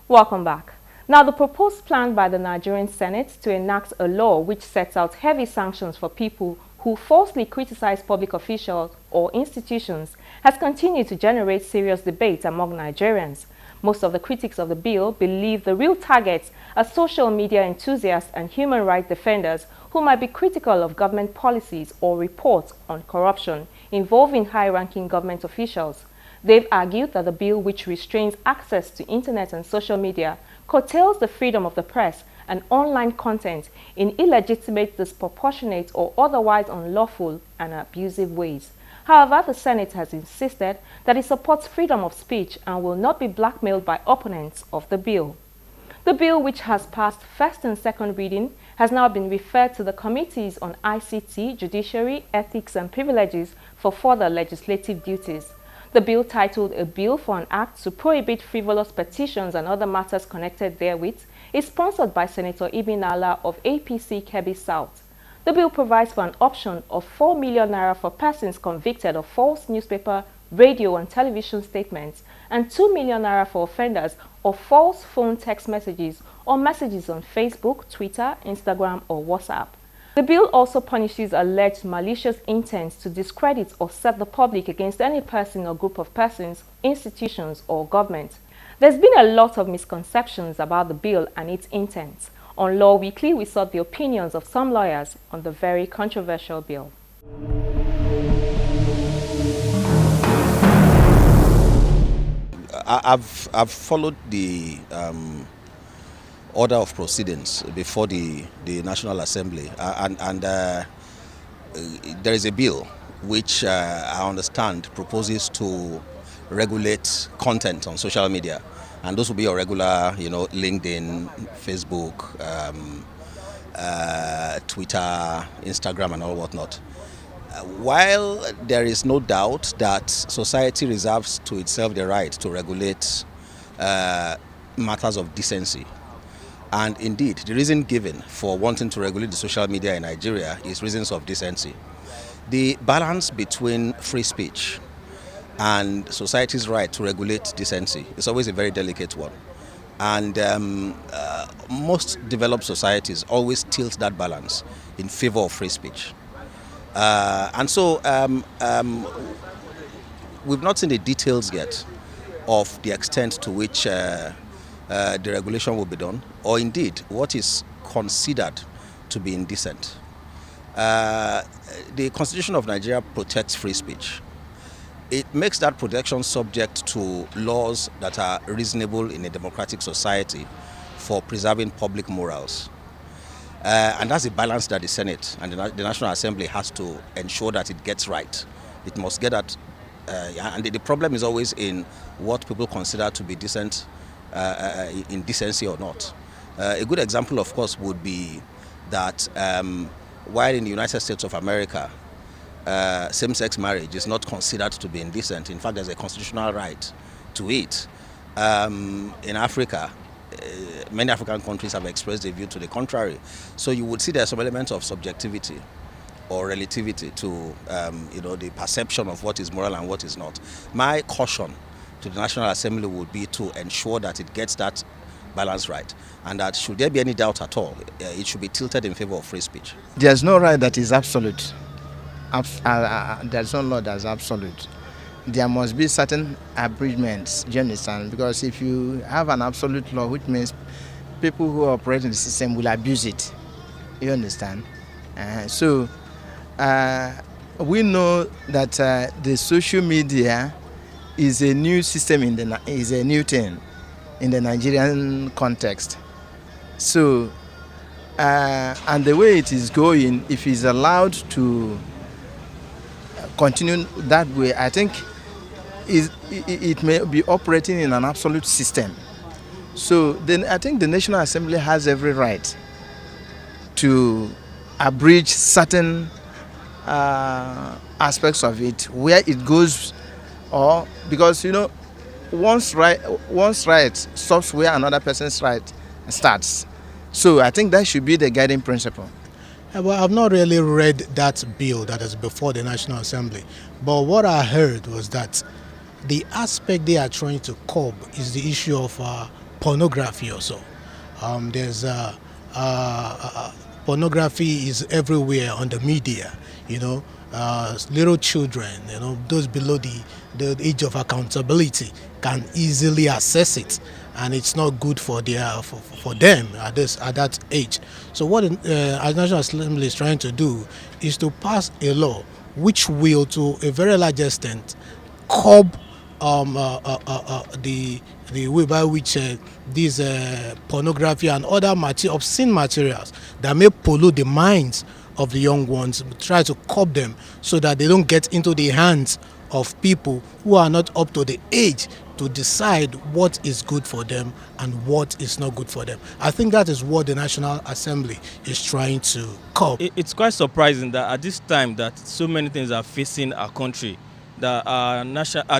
Welcome back. Now, the proposed plan by the Nigerian Senate to enact a law which sets out heavy sanctions for people who falsely criticize public officials or institutions has continued to generate serious debate among Nigerians. Most of the critics of the bill believe the real targets are social media enthusiasts and human rights defenders who might be critical of government policies or reports on corruption involving high-ranking government officials. They've argued that the bill, which restrains access to internet and social media, curtails the freedom of the press and online content in illegitimate, disproportionate, or otherwise unlawful and abusive ways. However, the Senate has insisted that it supports freedom of speech and will not be blackmailed by opponents of the bill. The bill, which has passed first and second reading, has now been referred to the Committees on ICT, Judiciary, Ethics and Privileges for further legislative duties. The bill, titled A Bill for an Act to Prohibit Frivolous Petitions and Other Matters Connected Therewith, is sponsored by Senator Ibn Allah of APC Kebbi South. The bill provides for an option of 4 million naira for persons convicted of false newspaper, radio and television statements, and 2 million naira for offenders of false phone text messages or messages on Facebook, Twitter, Instagram or WhatsApp. The bill also punishes alleged malicious intent to discredit or set the public against any person or group of persons, institutions or government. There's been a lot of misconceptions about the bill and its intent. On Law Weekly, we sought the opinions of some lawyers on the very controversial bill. I've followed the order of proceedings before the National Assembly, and there is a bill which I understand proposes to regulate content on social media, and those will be your regular, LinkedIn, Facebook, Twitter, Instagram, and all whatnot. While there is no doubt that society reserves to itself the right to regulate matters of decency, and indeed the reason given for wanting to regulate the social media in Nigeria is reasons of decency, the balance between free speech and society's right to regulate decency is always a very delicate one. And most developed societies always tilt that balance in favor of free speech. And so we've not seen the details yet of the extent to which the regulation will be done, or indeed what is considered to be indecent. The Constitution of Nigeria protects free speech. It makes that protection subject to laws that are reasonable in a democratic society for preserving public morals. And that's the balance that the Senate and the National Assembly has to ensure that it gets right. It must get that, and the problem is always in what people consider to be decent, in decency or not. A good example, of course, would be that while in the United States of America, same-sex marriage is not considered to be indecent. In fact, there's a constitutional right to it. In Africa, many African countries have expressed a view to the contrary. So you would see there's some element of subjectivity or relativity to the perception of what is moral and what is not. My caution to the National Assembly would be to ensure that it gets that balance right, and that should there be any doubt at all, it should be tilted in favor of free speech. There's no right that is absolute. There's no law that's absolute. There must be certain abridgments, do you understand? Because if you have an absolute law, which means people who operate in the system will abuse it, you understand? So we know that the social media is a new system is a new thing in the Nigerian context. So and the way it is going, if it's allowed to continue that way, I think it may be operating in an absolute system. So then I think the National Assembly has every right to abridge certain aspects of it where it goes, or because one's right stops where another person's right starts. So I think that should be the guiding principle. Well, I've not really read that bill that is before the National Assembly, but what I heard was that the aspect they are trying to curb is the issue of pornography also. There's pornography is everywhere on the media, you know. Little children, you know, those below the age of accountability can easily access it, and it's not good for them at that age. So what the National Assembly is trying to do is to pass a law which will, to a very large extent, curb the way by which these pornography and other obscene materials that may pollute the minds of the young ones, try to curb them so that they don't get into the hands of people who are not up to the age to decide what is good for them and what is not good for them. I think that is what the National Assembly is trying to curb. It's quite surprising that at this time that so many things are facing our country, that our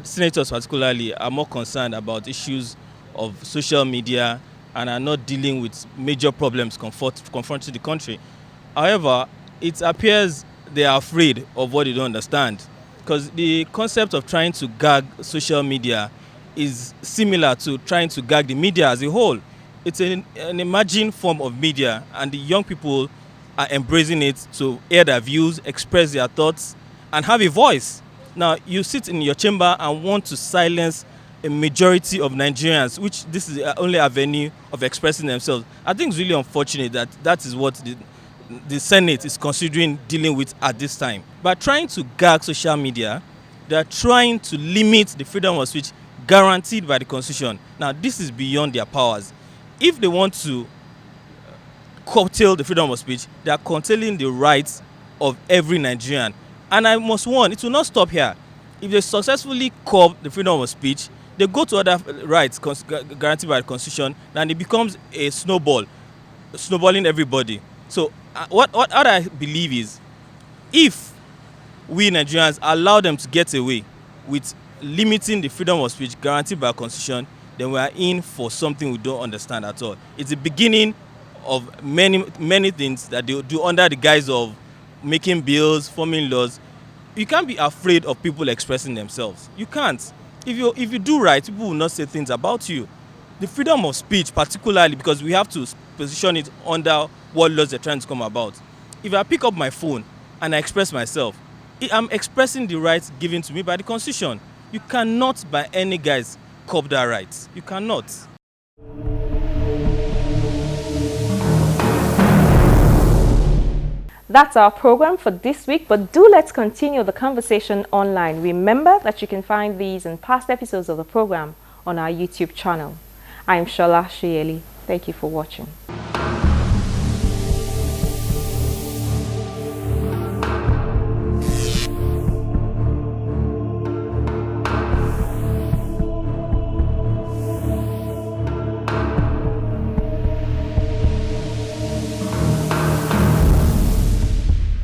senators particularly are more concerned about issues of social media and are not dealing with major problems confronting the country. However, it appears they are afraid of what they don't understand, because the concept of trying to gag social media is similar to trying to gag the media as a whole. It's an emerging form of media, and the young people are embracing it to air their views, express their thoughts, and have a voice. Now, you sit in your chamber and want to silence a majority of Nigerians, which this is the only avenue of expressing themselves. I think it's really unfortunate that that is what the Senate is considering dealing with at this time. By trying to gag social media, they are trying to limit the freedom of speech guaranteed by the Constitution. Now, this is beyond their powers. If they want to curtail the freedom of speech, they are curtailing the rights of every Nigerian. And I must warn, it will not stop here. If they successfully curb the freedom of speech, they go to other rights guaranteed by the Constitution, and it becomes a snowballing everybody. So what I believe is, if we Nigerians allow them to get away with limiting the freedom of speech guaranteed by the Constitution, then we are in for something we don't understand at all. It's the beginning of many things that they do under the guise of making bills, forming laws. You can't be afraid of people expressing themselves. You can't. If you do right, people will not say things about you. The freedom of speech, particularly because we have to position it under what laws they're trying to come about. If I pick up my phone and I express myself, I'm expressing the rights given to me by the Constitution. You cannot, by any guise, curb that right. You cannot. That's our program for this week, but do let's continue the conversation online. Remember that you can find these and past episodes of the program on our YouTube channel. I am Shola Shieli. Thank you for watching.